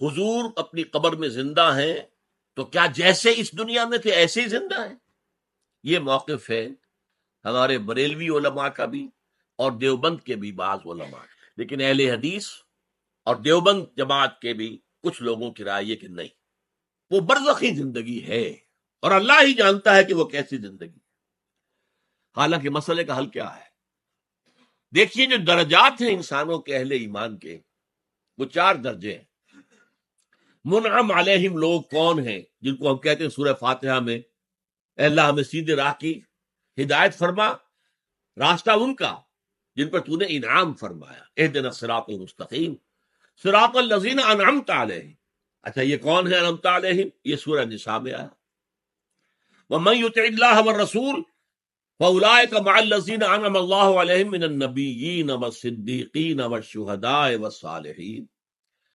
حضور اپنی قبر میں زندہ ہیں تو کیا جیسے اس دنیا میں تھے ایسے ہی زندہ ہیں؟ یہ موقف ہے ہمارے بریلوی علماء کا بھی اور دیوبند کے بھی بعض علماء، لیکن اہل حدیث اور دیوبند جماعت کے بھی کچھ لوگوں کی رائے یہ کہ نہیں، وہ برزخی زندگی ہے اور اللہ ہی جانتا ہے کہ وہ کیسی زندگی ہے۔ حالانکہ مسئلے کا حل کیا ہے؟ دیکھیے جو درجات ہیں انسانوں کے اہل ایمان کے، وہ 4 درجے ہیں۔ منعم علیہم لوگ کون ہیں؟ جن کو ہم کہتے ہیں سورہ فاتحہ میں اے اللہ ہمیں سیدھے راہ کی ہدایت فرما، راستہ ان کا جن پر تو نے انعام فرمایا، اہدنا الصراط المستقیم صراط الذین انعمت علیہم۔ اچھا یہ کون ہے انعمت علیہم؟ یہ سورہ نساء میں آیا، ومن یطع اللہ والرسول فاولئک مع الذین انعم اللہ علیہم من النبیین والصدیقین والشہداء والصالحین۔